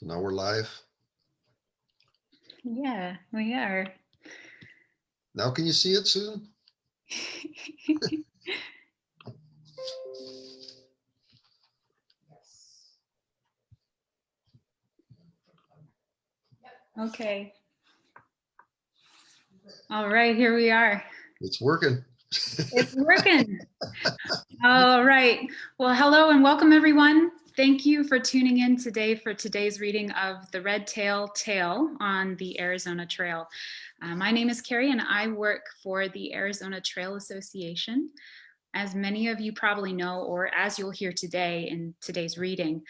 So now we're live. Yeah, we are. Now can you see it, Susan? Okay. All right, here we are. It's working. It's working. All right. Well, hello and welcome, everyone. Thank you for tuning in today for today's reading of The Red-Tail Tale on the Arizona Trail. My name is Carrie and I work for the Arizona Trail Association. As many of you probably know, or as you'll hear today in today's reading,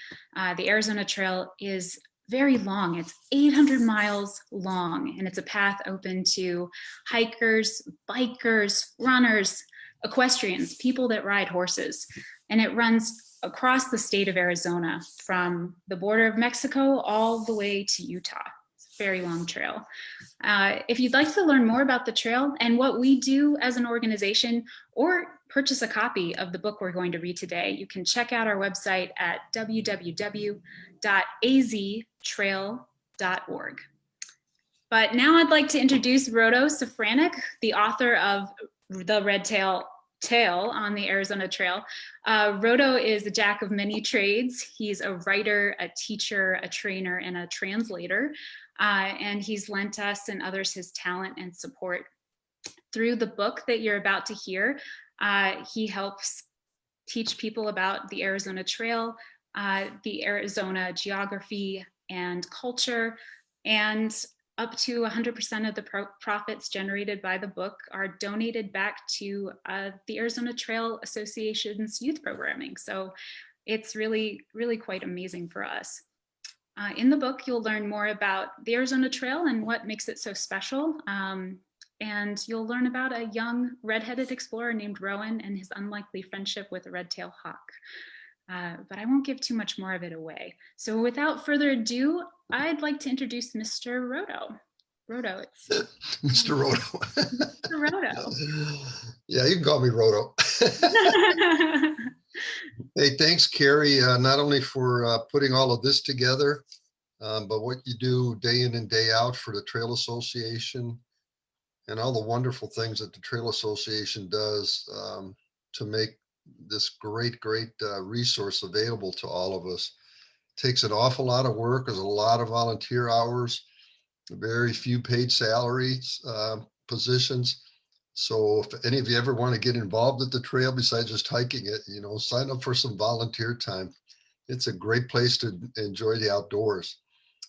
the Arizona Trail is very long. It's 800 miles long, and it's a path open to hikers, bikers, runners, equestrians, people that ride horses. And it runs across the state of Arizona from the border of Mexico all the way to Utah. It's a very long trail. If you'd like to learn more about the trail and what we do as an organization, or purchase a copy of the book we're going to read today, you can check out our website at www.aztrail.org. But now I'd like to introduce Rodo Sofranac, the author of The Red-Tail Tale on the Arizona Trail. Rodo is a jack of many trades. He's a writer, a teacher, a trainer, and a translator. And he's lent us and others his talent and support. Through the book that you're about to hear, he helps teach people about the Arizona Trail, the Arizona geography and culture, and up to 100% of the profits generated by the book are donated back to the Arizona Trail Association's youth programming. So it's really, really quite amazing for us. In the book, you'll learn more about the Arizona Trail and what makes it so special. And you'll learn about a young redheaded explorer named Rowan and his unlikely friendship with a red-tailed hawk. But I won't give too much more of it away. So without further ado, I'd like to introduce Mr. Rodo. Rodo, it's Mr. Rodo. Mr. Rodo. Yeah, you can call me Rodo. Hey, thanks, Carrie, not only for putting all of this together, but what you do day in and day out for the Trail Association and all the wonderful things that the Trail Association does to make this great resource available to all of us. It takes an awful lot of work. There's a lot of volunteer hours, very few paid salaries, positions. So if any of you ever want to get involved at the trail besides just hiking it, sign up for some volunteer time. It's a great place to enjoy the outdoors.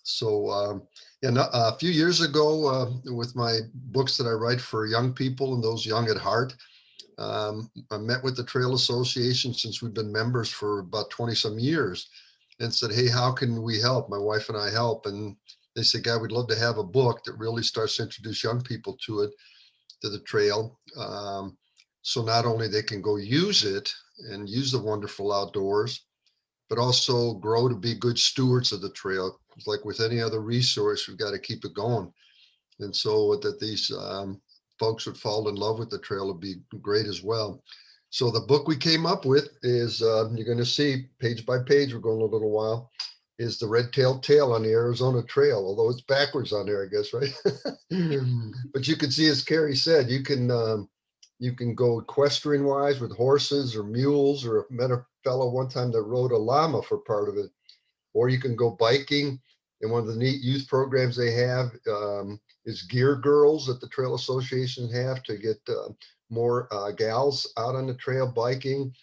So a few years ago, with my books that I write for young people and those young at heart, I met with the Trail Association, since we've been members for about 20 some years, and said, hey, how can we help? My wife and I help. And they said, God, we'd love to have a book that really starts to introduce young people to the trail. So not only they can go use it and use the wonderful outdoors, but also grow to be good stewards of the trail. It's like with any other resource, we've got to keep it going. And so that these folks would fall in love with the trail would be great as well. So the book we came up with is, you're going to see page by page, we're going a little while, is The Red-Tailed Tale on the Arizona Trail, although it's backwards on there, I guess, right? But you can see, as Carrie said, you can go equestrian wise with horses or mules, or I met a fellow one time that rode a llama for part of it, or you can go biking. And one of the neat youth programs they have is Gear Girls that the Trail Association have to get more gals out on the trail biking.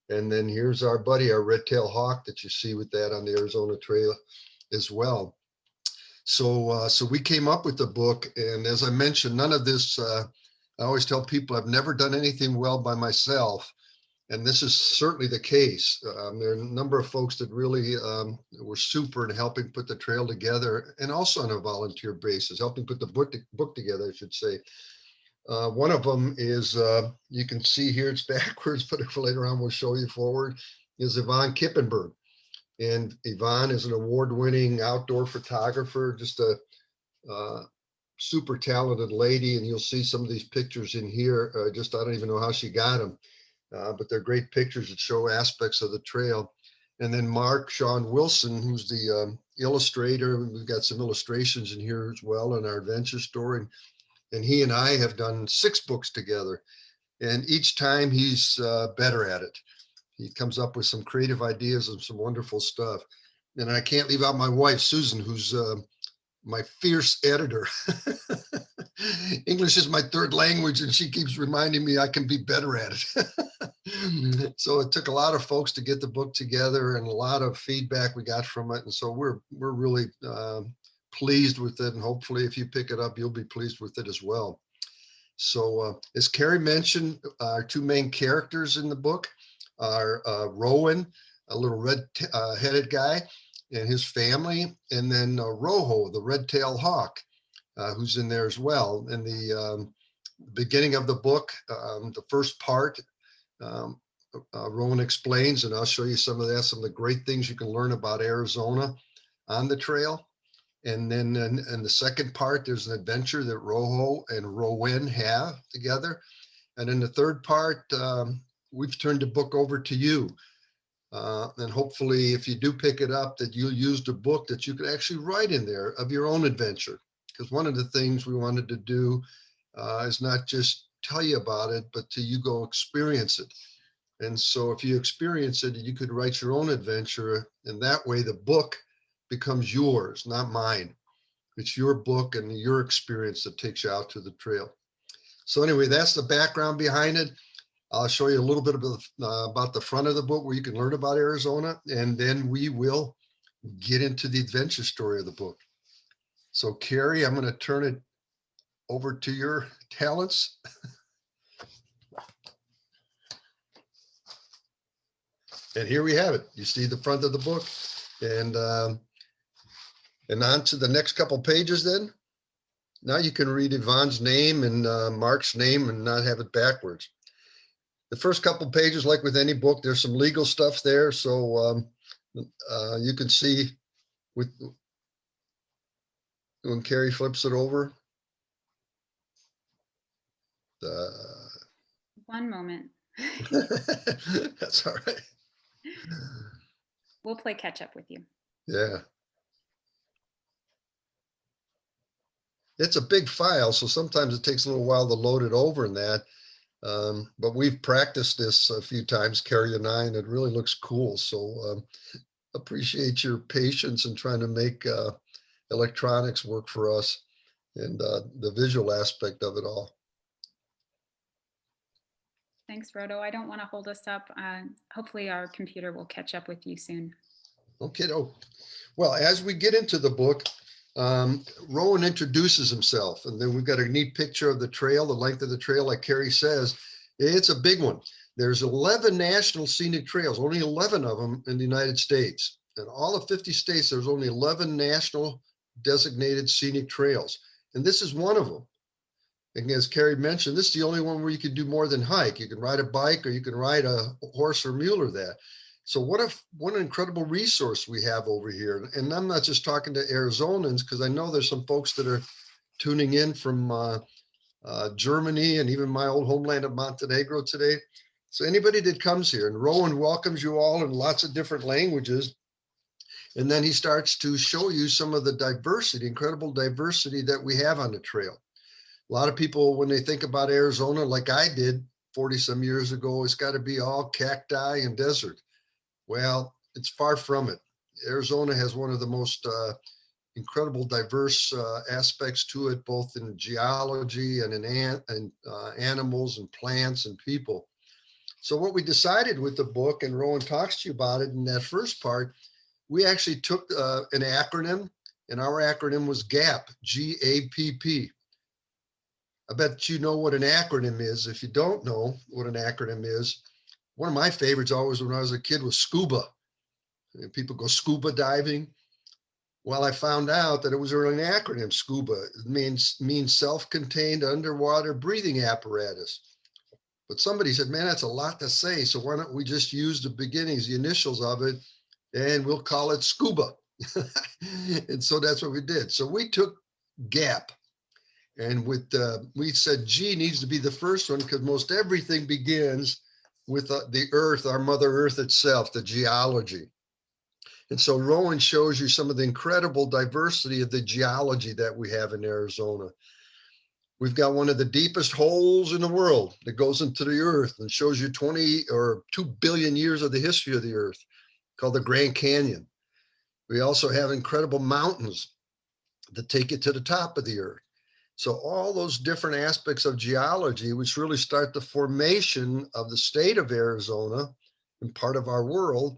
And then here's our buddy, our red-tailed hawk that you see with that on the Arizona Trail as well. So we came up with the book, and as I mentioned, none of this, I always tell people I've never done anything well by myself. And this is certainly the case. There are a number of folks that really were super in helping put the trail together, and also on a volunteer basis, helping put the book together, I should say. One of them is, you can see here, it's backwards, but later on we'll show you forward, is Yvonne Kippenberg. And Yvonne is an award-winning outdoor photographer, just a super talented lady. And you'll see some of these pictures in here. I don't even know how she got them. But they're great pictures that show aspects of the trail. And then Mark Sean Wilson, who's the illustrator. We've got some illustrations in here as well in our adventure story. And he and I have done 6 books together. And each time he's better at it. He comes up with some creative ideas and some wonderful stuff. And I can't leave out my wife, Susan, who's my fierce editor. English is my 3rd language, and she keeps reminding me I can be better at it. So it took a lot of folks to get the book together, and a lot of feedback we got from it. And so we're really pleased with it. And hopefully if you pick it up, you'll be pleased with it as well. So as Carrie mentioned, our 2 main characters in the book are Rowan, a little red-headed guy, and his family, and then Rojo, the red-tailed hawk, who's in there as well. In the beginning of the book, the first part, Rowan explains, and I'll show you some of that, some of the great things you can learn about Arizona on the trail. And then in the second part, there's an adventure that Rojo and Rowan have together. And in the third part, we've turned the book over to you. And hopefully, if you do pick it up, that you'll use the book that you could actually write in there of your own adventure. Because one of the things we wanted to do is not just tell you about it, but to you go experience it. And so if you experience it, you could write your own adventure. And that way the book becomes yours, not mine. It's your book and your experience that takes you out to the trail. So anyway, that's the background behind it. I'll show you a little bit about the front of the book where you can learn about Arizona, and then we will get into the adventure story of the book. So Carrie, I'm going to turn it over to your talents. And here we have it. You see the front of the book, and on to the next couple pages then. Now you can read Yvonne's name and Mark's name and not have it backwards. The first couple pages, like with any book, there's some legal stuff there. So you can see when Carrie flips it over. One moment. That's all right. We'll play catch up with you. Yeah. It's a big file, so sometimes it takes a little while to load it over in that. But we've practiced this a few times, Carrie and I, and it really looks cool. So appreciate your patience in trying to make electronics work for us and the visual aspect of it all. Thanks, Rodo. I don't want to hold us up. Hopefully our computer will catch up with you soon. Okay. Well, as we get into the book, Rowan introduces himself, and then we've got a neat picture of the trail, the length of the trail. Like Carrie says, it's a big one. There's 11 national scenic trails, only 11 of them in the United States. In all of 50 states, there's only 11 national designated scenic trails. And this is one of them. And as Carrie mentioned, this is the only one where you can do more than hike. You can ride a bike, or you can ride a horse or mule or that. So what an incredible resource we have over here. And I'm not just talking to Arizonans, because I know there's some folks that are tuning in from Germany and even my old homeland of Montenegro today. So anybody that comes here, and Rowan welcomes you all in lots of different languages. And then he starts to show you some of the diversity, incredible diversity that we have on the trail. A lot of people, when they think about Arizona, like I did 40 some years ago, it's got to be all cacti and desert. Well, it's far from it. Arizona has one of the most incredible diverse aspects to it, both in geology and in animals and plants and people. So what we decided with the book, and Rowan talks to you about it in that first part, we actually took an acronym, and our acronym was GAP, G-A-P-P. I bet you know what an acronym is. If you don't know what an acronym is, one of my favorites always when I was a kid was scuba. And people go scuba diving. Well, I found out that it was an acronym, SCUBA. It means self-contained underwater breathing apparatus. But somebody said, man, that's a lot to say. So why don't we just use the beginnings, the initials of it, and we'll call it SCUBA. And so that's what we did. So we took GAP. And we said G needs to be the first one, because most everything begins with the earth, our Mother Earth itself, the geology. And so Rowan shows you some of the incredible diversity of the geology that we have in Arizona. We've got one of the deepest holes in the world that goes into the earth and shows you 20 or 2 billion years of the history of the earth, called the Grand Canyon. We also have incredible mountains that take you to the top of the earth. So all those different aspects of geology, which really start the formation of the state of Arizona and part of our world,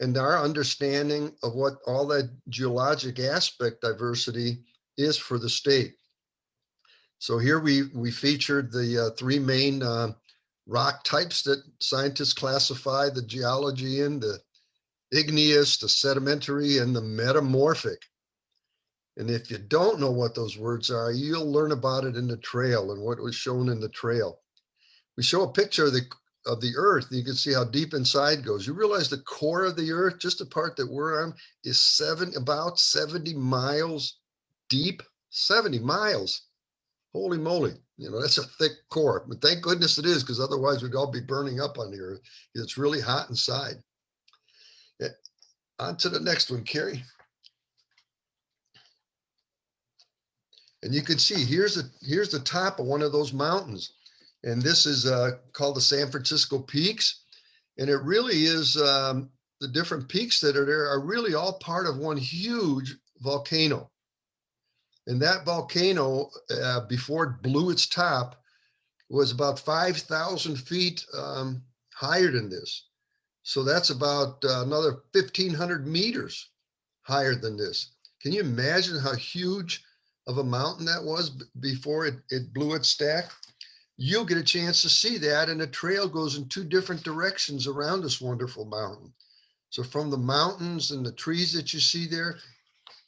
and our understanding of what all that geologic aspect diversity is for the state. So here we featured the three main rock types that scientists classify the geology in: the igneous, the sedimentary, and the metamorphic. And if you don't know what those words are, you'll learn about it in the trail and what was shown in the trail. We show a picture of the earth, and you can see how deep inside goes. You realize the core of the earth, just the part that we're on, is about 70 miles deep. 70 miles. Holy moly. You know, that's a thick core. But thank goodness it is, because otherwise we'd all be burning up on the earth. It's really hot inside. Yeah. On to the next one, Carrie. And you can see here's the top of one of those mountains. And this is called the San Francisco Peaks. And it really is, the different peaks that are there are really all part of one huge volcano. And that volcano, before it blew its top, was about 5,000 feet higher than this. So that's about another 1,500 meters higher than this. Can you imagine how huge of a mountain that was before it blew its stack? You'll get a chance to see that, and the trail goes in two different directions around this wonderful mountain. So from the mountains and the trees that you see there,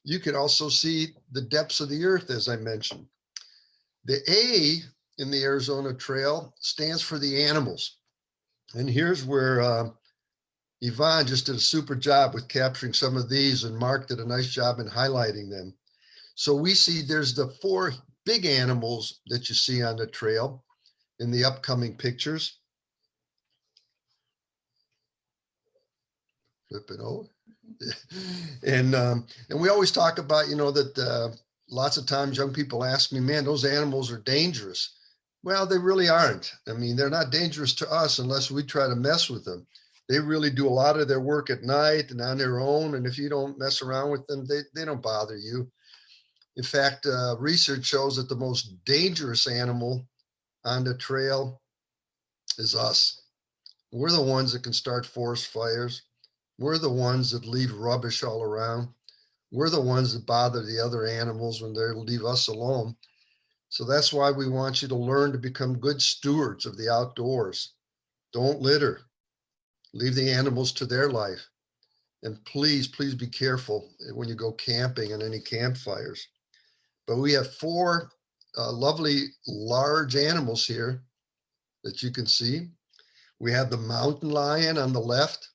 you can also see the depths of the earth, as I mentioned. The A in the Arizona Trail stands for the animals. And here's where Yvonne just did a super job with capturing some of these, and Mark did a nice job in highlighting them. So we see there's the 4 big animals that you see on the trail in the upcoming pictures. Flip it over. And we always talk about, you know, that lots of times young people ask me, man, those animals are dangerous. Well, they really aren't. I mean, they're not dangerous to us unless we try to mess with them. They really do a lot of their work at night and on their own. And if you don't mess around with them, they don't bother you. In fact, research shows that the most dangerous animal on the trail is us. We're the ones that can start forest fires. We're the ones that leave rubbish all around. We're the ones that bother the other animals when they leave us alone. So that's why we want you to learn to become good stewards of the outdoors. Don't litter. Leave the animals to their life. And please, please be careful when you go camping and any campfires. But we have 4 lovely large animals here that you can see. We have the mountain lion on the left.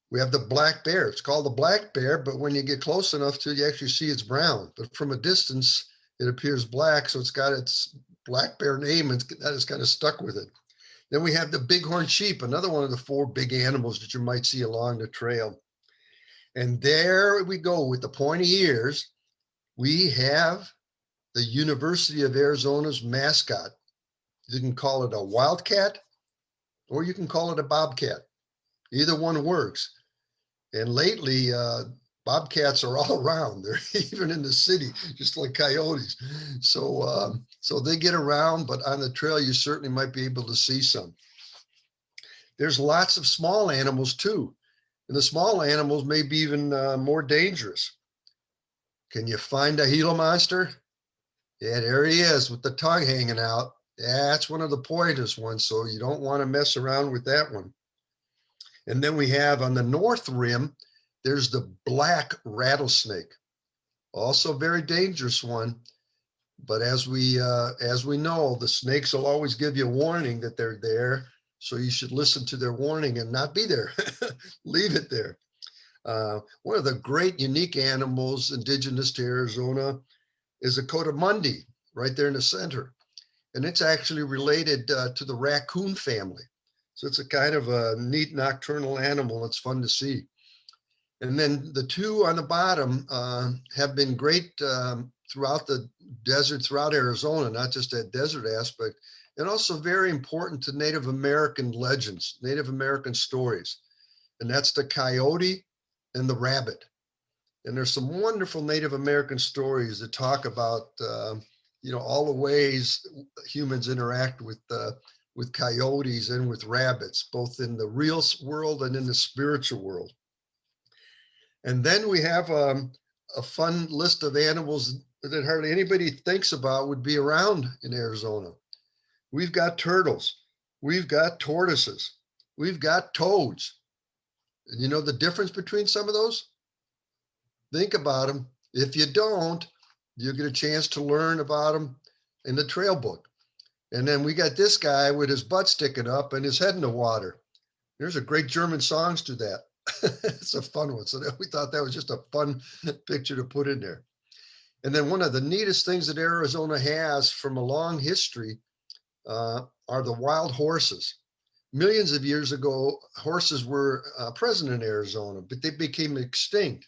We have the black bear. It's called the black bear, but when you get close enough to it, you actually see it's brown. But from a distance, it appears black, so it's got its black bear name, and that is kind of stuck with it. Then we have the Bighorn Sheep, another one of the 4 big animals that you might see along the trail. And there we go with the pointy ears. We have the University of Arizona's mascot. You can call it a wildcat, or you can call it a bobcat. Either one works. And lately, bobcats are all around. They're even in the city, just like coyotes. So they get around, but on the trail, you certainly might be able to see some. There's lots of small animals too. And the small animals may be even more dangerous. Can you find a Gila monster? Yeah, there he is with the tongue hanging out. That's one of the poisonous ones, so you don't want to mess around with that one. And then we have on the north rim, there's the black rattlesnake, also a very dangerous one. But as we know, the snakes will always give you a warning that they're there. So you should listen to their warning and not be there. Leave it there. One of the great unique animals indigenous to Arizona is a coatimundi right there in the center. And it's actually related to the raccoon family. So it's a kind of a neat nocturnal animal. It's fun to see. And then the two on the bottom have been great throughout the desert, throughout Arizona, not just that desert aspect, and also very important to Native American legends, Native American stories. And that's the coyote and the rabbit. And there's some wonderful Native American stories that talk about, all the ways humans interact with coyotes and with rabbits, both in the real world and in the spiritual world. And then we have a fun list of animals that hardly anybody thinks about would be around in Arizona. We've got turtles. We've got tortoises. We've got toads. And you know the difference between some of those? Think about them. If you don't, you'll get a chance to learn about them in the trail book. And then we got this guy with his butt sticking up and his head in the water. There's a great German songs to that. It's a fun one. So we thought that was just a fun picture to put in there. And then one of the neatest things that Arizona has from a long history are the wild horses. Millions of years ago, horses were present in Arizona, but they became extinct.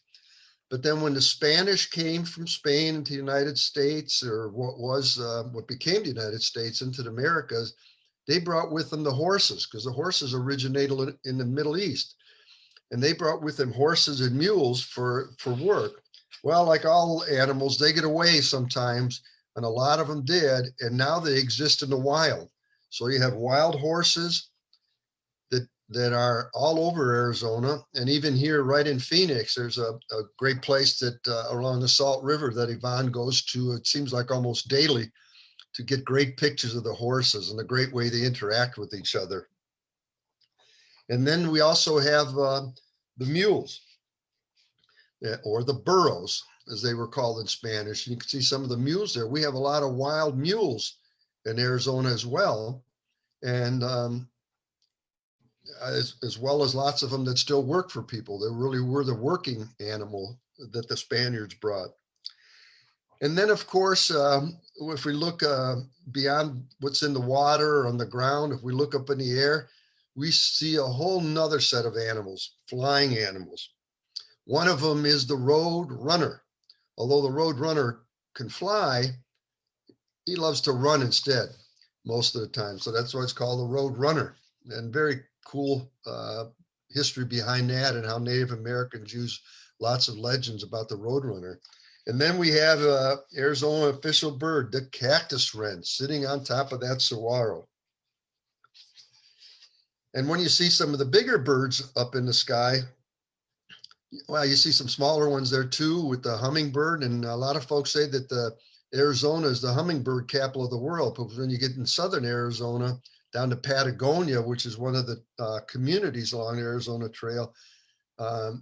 But then when the Spanish came from Spain into the United States, or what became the United States into the Americas, they brought with them the horses, because the horses originated in the Middle East. And they brought with them horses and mules for work. Well, like all animals, they get away sometimes, and a lot of them did, and now they exist in the wild. So you have wild horses that are all over Arizona, and even here right in Phoenix, there's a great place that along the Salt River that Yvonne goes to, it seems like almost daily, to get great pictures of the horses and the great way they interact with each other. And then we also have the mules, or the burros, as they were called in Spanish. You can see some of the mules there. We have a lot of wild mules in Arizona as well. And as well as lots of them that still work for people. They really were the working animal that the Spaniards brought. And then, of course, if we look beyond what's in the water or on the ground, if we look up in the air, we see a whole nother set of animals, flying animals. One of them is the road runner. Although the road runner can fly, he loves to run instead most of the time. So that's why it's called the road runner. And very cool history behind that, and how Native Americans use lots of legends about the roadrunner. And then we have Arizona official bird, the cactus wren, sitting on top of that saguaro. And when you see some of the bigger birds up in the sky, well, you see some smaller ones there too, with the hummingbird. And a lot of folks say that Arizona is the hummingbird capital of the world, because when you get in southern Arizona, down to Patagonia, which is one of the communities along the Arizona Trail,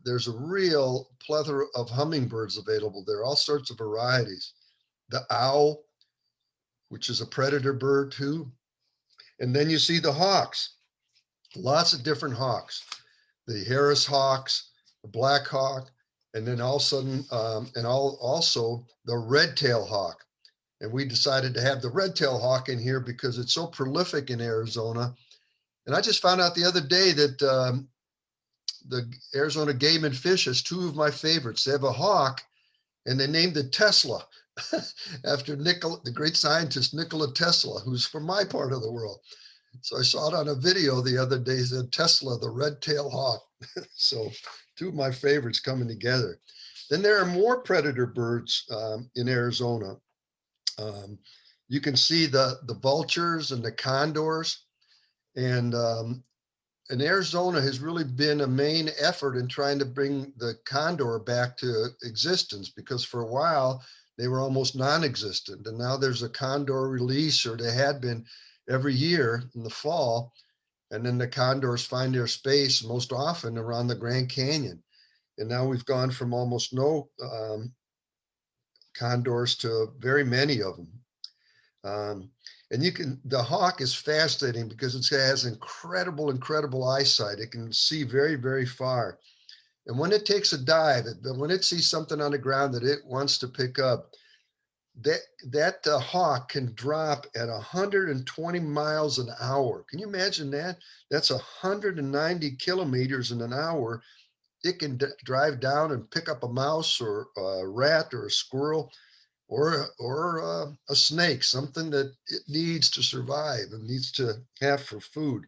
there's a real plethora of hummingbirds available there, all sorts of varieties. The owl, which is a predator bird too. And then you see the hawks, lots of different hawks, the Harris hawks, the black hawk, and then all of a sudden, also the red-tailed hawk. And we decided to have the red-tailed hawk in here because it's so prolific in Arizona. And I just found out the other day that the Arizona Game and Fish has two of my favorites. They have a hawk, and they named it Tesla after the great scientist Nikola Tesla, who's from my part of the world. So I saw it on a video the other day, said Tesla, the red-tailed hawk. So two of my favorites coming together. Then there are more predator birds in Arizona. You can see the vultures and the condors, and Arizona has really been a main effort in trying to bring the condor back to existence, because for a while they were almost non-existent, and now there's a condor release, or there had been every year in the fall, and then the condors find their space most often around the Grand Canyon. And now we've gone from almost no condors to very many of them. And the hawk is fascinating because it has incredible eyesight. It can see very, very far. And when it takes a dive, when it sees something on the ground that it wants to pick up, that hawk can drop at 120 miles an hour. Can you imagine that? That's 190 kilometers in an hour it can drive down and pick up a mouse or a rat or a squirrel or a snake, something that it needs to survive and needs to have for food.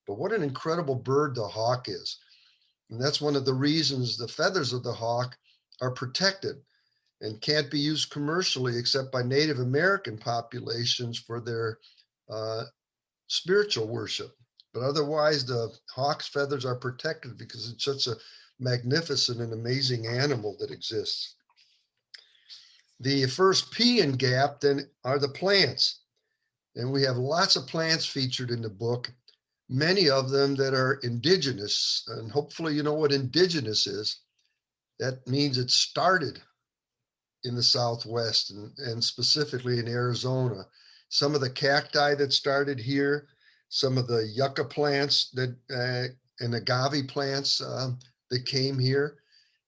But what an incredible bird the hawk is. And that's one of the reasons the feathers of the hawk are protected and can't be used commercially except by Native American populations for their uh, spiritual worship. But otherwise, the hawk's feathers are protected because it's such a magnificent and amazing animal that exists. The first P in GAP then are the plants. And we have lots of plants featured in the book, many of them that are indigenous. And hopefully you know what indigenous is. That means it started in the Southwest and specifically in Arizona. Some of the cacti that started here, some of the yucca plants that and agave plants that came here.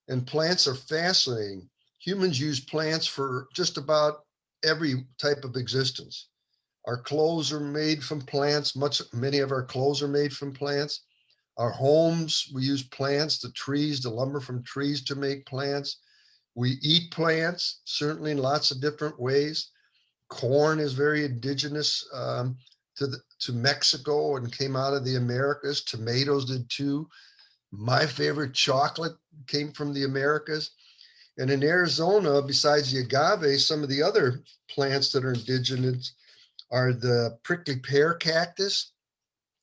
And plants are fascinating. Humans use plants for just about every type of existence. Our clothes are made from plants. Many of our clothes are made from plants. Our homes, we use plants, the trees, the lumber from trees to make plants. We eat plants, certainly in lots of different ways. Corn is very indigenous to Mexico and came out of the Americas. Tomatoes did too. My favorite chocolate came from the Americas. And in Arizona, besides the agave, some of the other plants that are indigenous are the prickly pear cactus.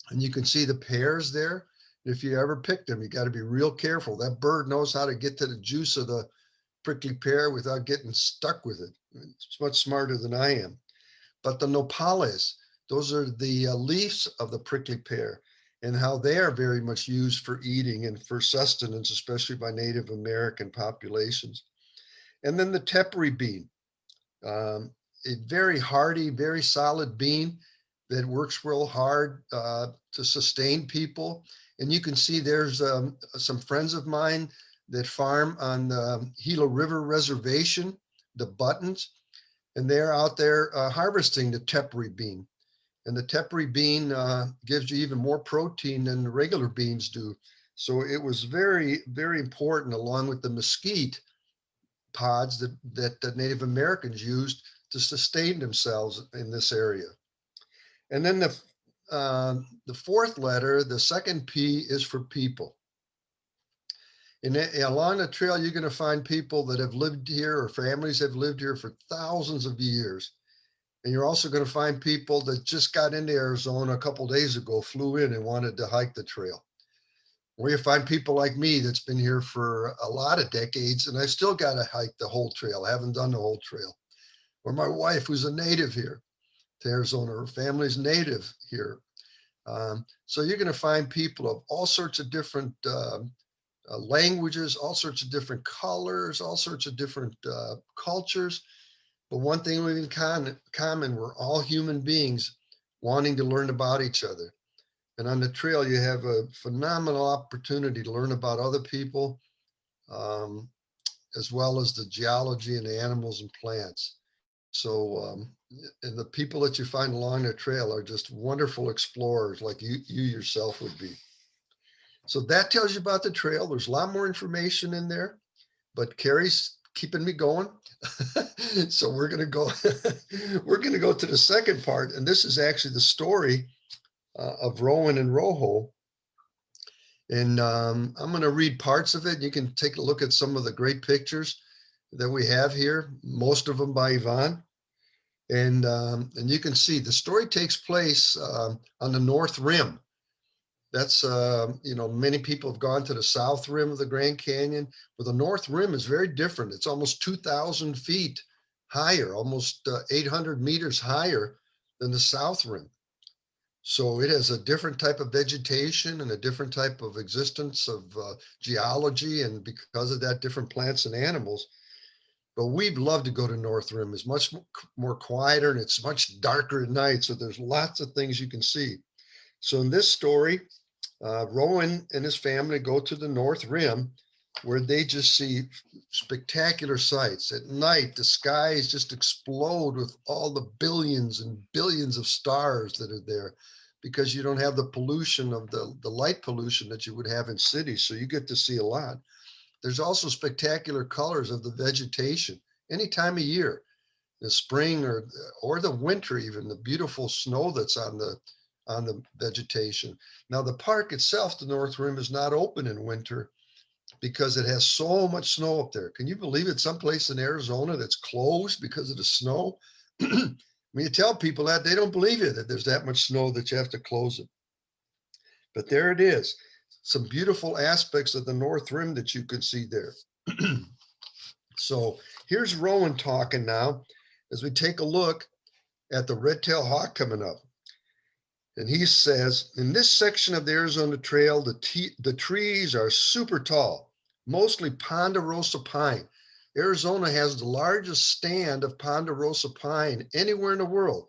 And you can see the pears there. If you ever pick them, you got to be real careful. That bird knows how to get to the juice of the prickly pear without getting stuck with it. It's much smarter than I am. But the nopales, those are the leaves of the prickly pear and how they are very much used for eating and for sustenance, especially by Native American populations. And then the tepary bean, a very hardy, very solid bean that works real hard to sustain people. And you can see there's some friends of mine that farm on the Gila River Reservation, the Buttons, and they're out there harvesting the tepary bean. And the tepary bean gives you even more protein than the regular beans do. So it was very, very important, along with the mesquite pods that the Native Americans used to sustain themselves in this area. And then the fourth letter, the second P, is for people. And along the trail, you're going to find people that have lived here or families have lived here for thousands of years. And you're also going to find people that just got into Arizona a couple days ago, flew in and wanted to hike the trail. Or you find people like me that's been here for a lot of decades and I still got to hike the whole trail. I haven't done the whole trail. Or my wife, who's a native here to Arizona, her family's native here. So you're going to find people of all sorts of different languages, all sorts of different colors, all sorts of different cultures. But one thing we have in common, we're all human beings wanting to learn about each other. And on the trail, you have a phenomenal opportunity to learn about other people, as well as the geology and the animals and plants. So, and the people that you find along the trail are just wonderful explorers like you yourself would be. So that tells you about the trail. There's a lot more information in there, but Carrie's keeping me going. So we're going to go, we're going to go to the second part. And this is actually the story of Rowan and Rojo. And I'm going to read parts of it. You can take a look at some of the great pictures that we have here, most of them by Yvonne. And you can see the story takes place on the North Rim. That's, many people have gone to the South Rim of the Grand Canyon, but the North Rim is very different. It's almost 2,000 feet higher, almost 800 meters higher than the South Rim. So it has a different type of vegetation and a different type of existence of geology, and because of that, different plants and animals. But we'd love to go to North Rim. It's much more quieter and it's much darker at night. So there's lots of things you can see. So in this story, Rowan and his family go to the North Rim where they just see spectacular sights. At night, the skies just explode with all the billions and billions of stars that are there. because you don't have the pollution of the light pollution that you would have in cities. So you get to see a lot. There's also spectacular colors of the vegetation any time of year, the spring or the winter, even the beautiful snow that's on the vegetation. Now the park itself, the North Rim, is not open in winter because it has so much snow up there. Can you believe it? Someplace in Arizona that's closed because of the snow. When you tell people that, they don't believe you that there's that much snow that you have to close it. But there it is. Some beautiful aspects of the North Rim that you can see there. So here's Rowan talking now as we take a look at the red-tailed hawk coming up. And he says, in this section of the Arizona Trail, the trees are super tall, mostly ponderosa pine. Arizona has the largest stand of ponderosa pine anywhere in the world.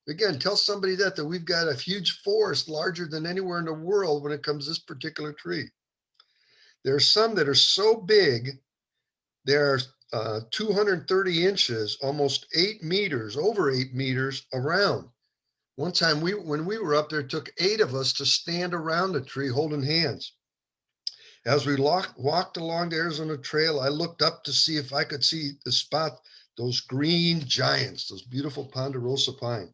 Again, tell somebody that we've got a huge forest larger than anywhere in the world when it comes to this particular tree. There are some that are so big, they're 230 inches, almost 8 meters, over 8 meters around. One time when we were up there, it took 8 of us to stand around the tree holding hands. As we walked along the Arizona Trail, I looked up to see if I could see the spot, those green giants, those beautiful ponderosa pine.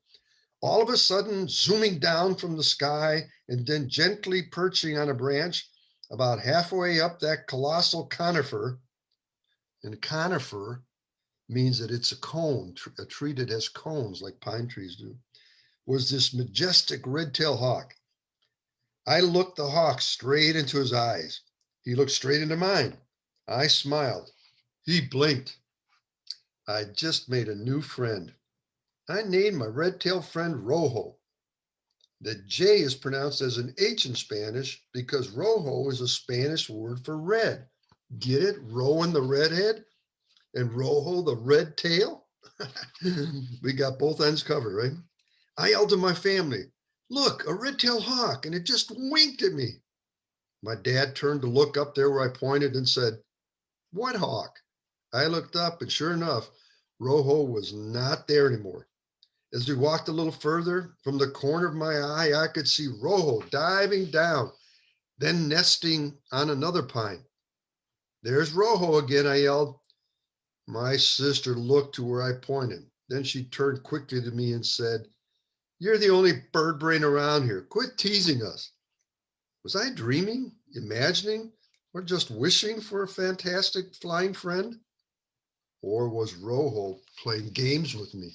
All of a sudden, zooming down from the sky and then gently perching on a branch about halfway up that colossal conifer. And conifer means that it's a cone, a tree that has cones like pine trees do, was this majestic red-tailed hawk. I looked the hawk straight into his eyes. He looked straight into mine. I smiled. He blinked. I just made a new friend. I named my red-tailed friend Rojo. The J is pronounced as an H in Spanish because rojo is a Spanish word for red. Get it? Rowan the redhead and Rojo the red tail. We got both ends covered, right? I yelled to my family, look, a red-tailed hawk, and it just winked at me. My dad turned to look up there where I pointed and said, what hawk? I looked up and sure enough, Rojo was not there anymore. As we walked a little further, from the corner of my eye, I could see Rojo diving down, then nesting on another pine. There's Rojo again, I yelled. My sister looked to where I pointed. Then she turned quickly to me and said, you're the only bird brain around here. Quit teasing us. Was I dreaming, imagining, or just wishing for a fantastic flying friend? Or was Rojo playing games with me?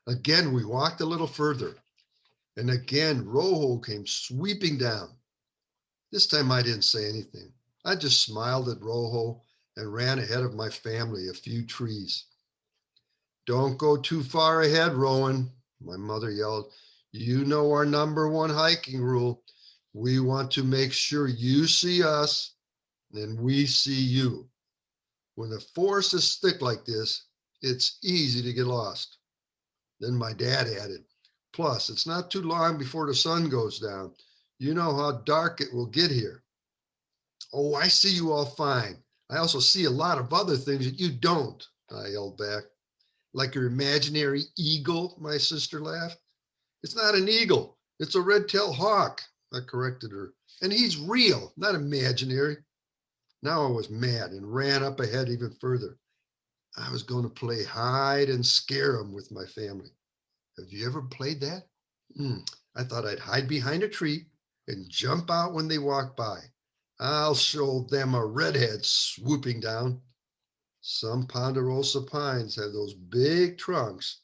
Again, we walked a little further, and again, Rojo came sweeping down. This time I didn't say anything. I just smiled at Rojo and ran ahead of my family a few trees. Don't go too far ahead, Rowan, my mother yelled. You know our #1 hiking rule. We want to make sure you see us and we see you. When the forest is thick like this, it's easy to get lost. Then my dad added, plus, it's not too long before the sun goes down. You know how dark it will get here. Oh, I see you all fine. I also see a lot of other things that you don't, I yelled back. Like your imaginary eagle, my sister laughed. It's not an eagle. It's a red-tailed hawk, I corrected her. And he's real, not imaginary. Now I was mad and ran up ahead even further. I was going to play hide and scare him with my family. Have you ever played that? I thought I'd hide behind a tree and jump out when they walk by. I'll show them a redhead swooping down. Some ponderosa pines have those big trunks.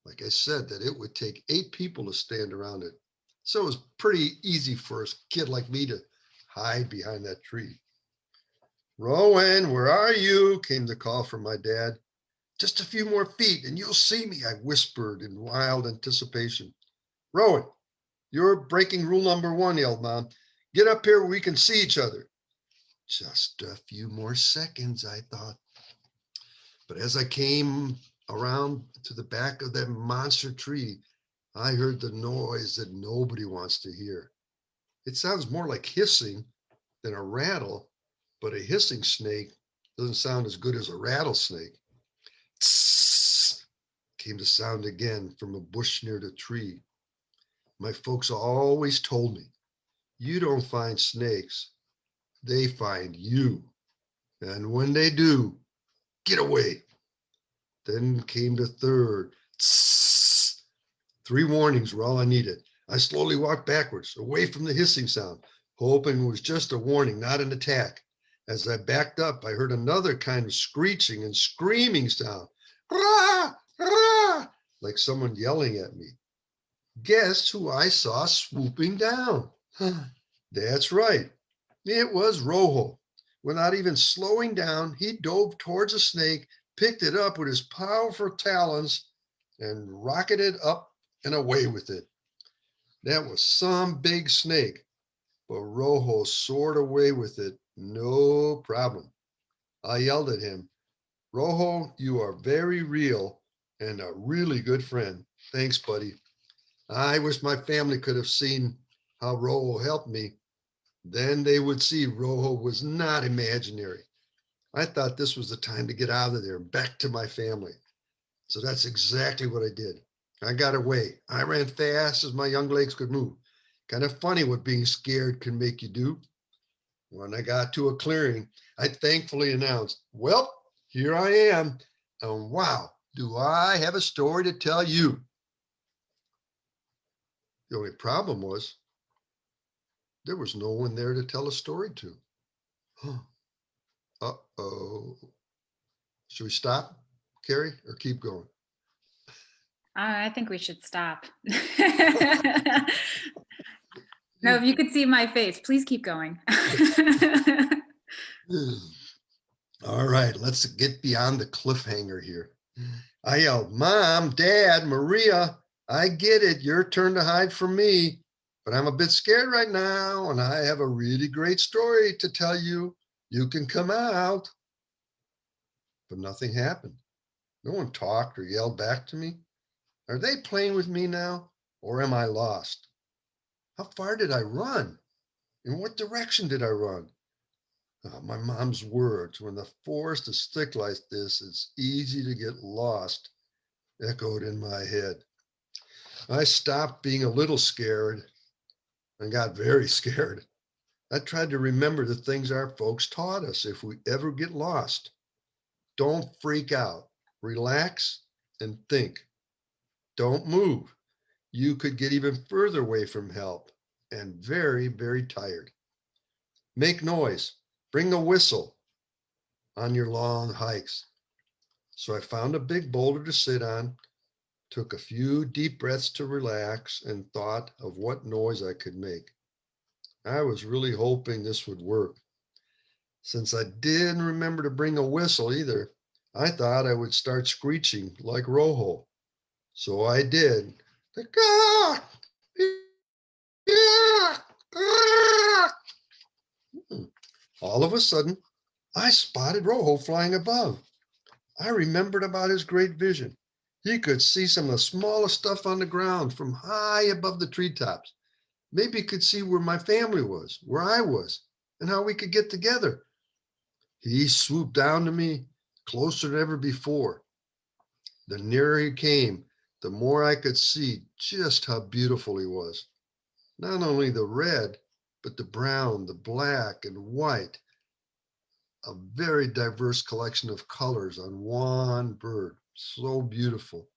Like I said, that it would take 8 people to stand around it. So it was pretty easy for a kid like me to hide behind that tree. Rowan, where are you? Came the call from my dad. Just a few more feet and you'll see me, I whispered in wild anticipation. Rowan, you're breaking rule #1, yelled Mom. Get up here where we can see each other. Just a few more seconds, I thought. But as I came around to the back of that monster tree, I heard the noise that nobody wants to hear. It sounds more like hissing than a rattle, but a hissing snake doesn't sound as good as a rattlesnake. Tss, came the sound again from a bush near the tree. My folks always told me, you don't find snakes, they find you. And when they do, get away. Then came the third. Tss. 3 warnings were all I needed. I slowly walked backwards, away from the hissing sound, hoping it was just a warning, not an attack. As I backed up, I heard another kind of screeching and screaming sound. Rah! Rah! Like someone yelling at me. Guess who I saw swooping down? That's right. It was Rojo. Without even slowing down, he dove towards the snake, picked it up with his powerful talons, and rocketed up and away with it. That was some big snake, but Rojo soared away with it, no problem. I yelled at him, Rojo, you are very real and a really good friend. Thanks, buddy. I wish my family could have seen how Rojo helped me. Then they would see Rojo was not imaginary. I thought this was the time to get out of there and back to my family. So that's exactly what I did. I got away. I ran fast as my young legs could move. Kind of funny what being scared can make you do. When I got to a clearing, I thankfully announced, well, here I am. And wow, do I have a story to tell you. The only problem was there was no one there to tell a story to. Uh-oh. Should we stop, Carrie, or keep going? I think we should stop. No, if you could see my face, please keep going. All right, let's get beyond the cliffhanger here. I yelled, Mom, Dad, Maria, I get it. Your turn to hide from me, but I'm a bit scared right now, and I have a really great story to tell you. You can come out. But nothing happened. No one talked or yelled back to me. Are they playing with me now, or am I lost? How far did I run? In what direction did I run? Oh, my mom's words, when the forest is thick like this, it's easy to get lost, echoed in my head. I stopped being a little scared and got very scared. I tried to remember the things our folks taught us if we ever get lost. Don't freak out. Relax and think. Don't move. You could get even further away from help and very, very tired. Make noise. Bring a whistle on your long hikes. So I found a big boulder to sit on, took a few deep breaths to relax, and thought of what noise I could make. I was really hoping this would work. Since I didn't remember to bring a whistle either, I thought I would start screeching like Rojo. So I did. All of a sudden, I spotted Rojo flying above. I remembered about his great vision. He could see some of the smallest stuff on the ground from high above the treetops. Maybe he could see where my family was, where I was, and how we could get together. He swooped down to me, closer than ever before. The nearer he came, the more I could see just how beautiful he was. Not only the red, but the brown, the black, and white. A very diverse collection of colors on one bird. So beautiful.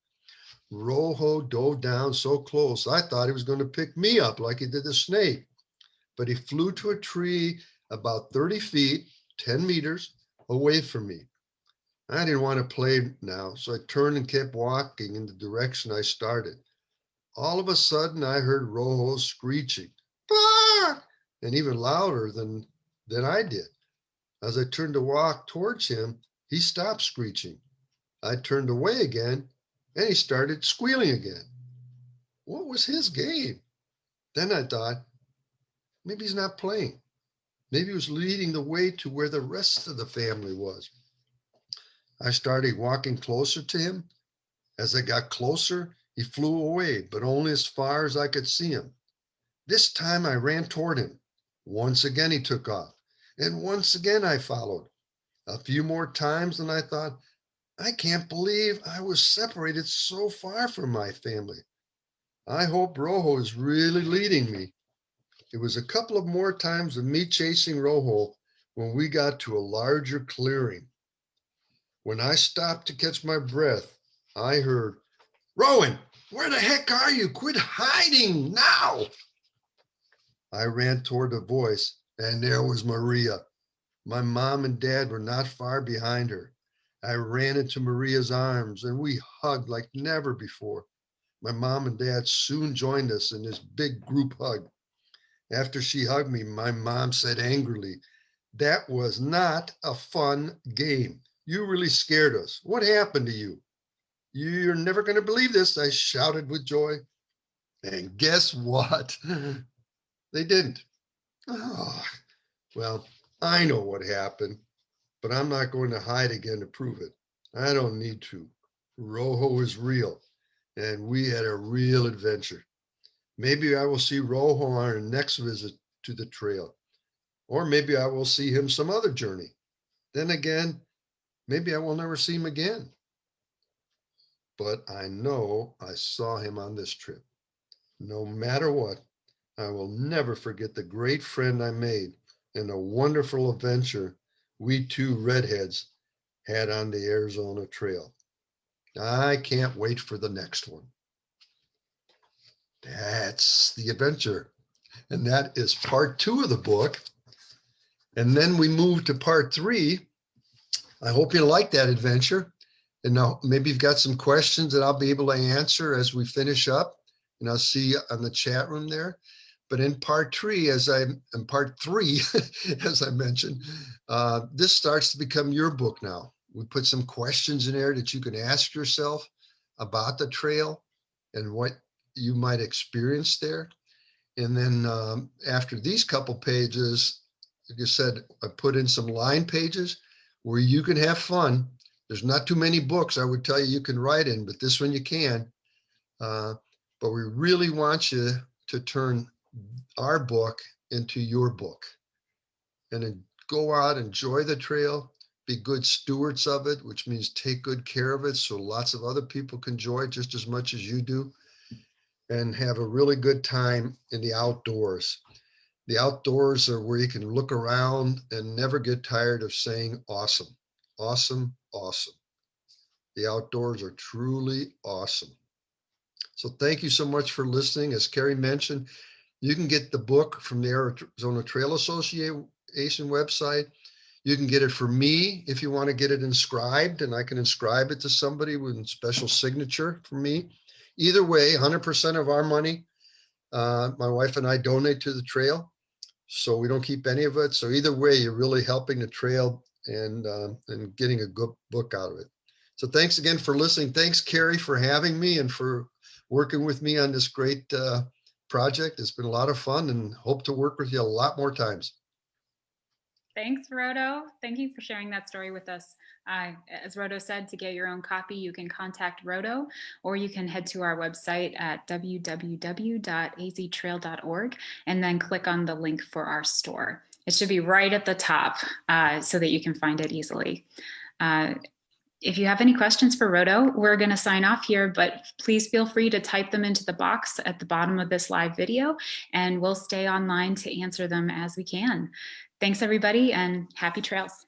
Rojo dove down so close, I thought he was going to pick me up like he did the snake. But he flew to a tree about 30 feet, 10 meters away from me. I didn't want to play now, so I turned and kept walking in the direction I started. All of a sudden, I heard Rojo screeching, "Bark!" and even louder than I did. As I turned to walk towards him, he stopped screeching. I turned away again, and he started squealing again. What was his game? Then I thought, maybe he's not playing. Maybe he was leading the way to where the rest of the family was. I started walking closer to him. As I got closer, he flew away, but only as far as I could see him. This time I ran toward him. Once again, he took off, and once again I followed. A few more times, and I thought, I can't believe I was separated so far from my family. I hope Rojo is really leading me. It was a couple of more times of me chasing Rojo when we got to a larger clearing. When I stopped to catch my breath, I heard, "Rowan, where the heck are you? Quit hiding now." I ran toward the voice, and there was Maria. My mom and dad were not far behind her. I ran into Maria's arms, and we hugged like never before. My mom and dad soon joined us in this big group hug. After she hugged me, my mom said angrily, "That was not a fun game. You really scared us. What happened to you?" "You're never going to believe this," I shouted with joy. And guess what? They didn't. Oh, well, I know what happened, but I'm not going to hide again to prove it. I don't need to. Rojo is real, and we had a real adventure. Maybe I will see Rojo on our next visit to the trail, or maybe I will see him some other journey. Then again, maybe I will never see him again. But I know I saw him on this trip. No matter what, I will never forget the great friend I made and the wonderful adventure we two redheads had on the Arizona Trail. I can't wait for the next one. That's the adventure. And that is part 2 of the book. And then we move to part 3. I hope you like that adventure. And now maybe you've got some questions that I'll be able to answer as we finish up. And I'll see you on the chat room there. But in part 3, as I mentioned, this starts to become your book now. We put some questions in there that you can ask yourself about the trail and what you might experience there. And then after these couple pages, like I said, I put in some line pages where you can have fun. There's not too many books I would tell you can write in, but this one you can. But we really want you to turn our book into your book and then go out, enjoy the trail, be good stewards of it, which means take good care of it so lots of other people can enjoy it just as much as you do, and have a really good time in the outdoors. The outdoors are where you can look around and never get tired of saying awesome, awesome, awesome. The outdoors are truly awesome. So thank you so much for listening. As Carrie mentioned, you can get the book from the Arizona Trail Association website. You can get it for me if you want to get it inscribed, and I can inscribe it to somebody with a special signature for me. Either way, 100% of our money, my wife and I donate to the trail, so we don't keep any of it. So either way, you're really helping the trail and getting a good book out of it. So thanks again for listening. Thanks, Carrie, for having me and for working with me on this great project. It's been a lot of fun and hope to work with you a lot more times. Thanks, Rodo. Thank you for sharing that story with us. As Rodo said, to get your own copy, you can contact Rodo, or you can head to our website at www.aztrail.org and then click on the link for our store. It should be right at the top so that you can find it easily. If you have any questions for Rodo, we're going to sign off here, but please feel free to type them into the box at the bottom of this live video, and we'll stay online to answer them as we can. Thanks, everybody, and happy trails.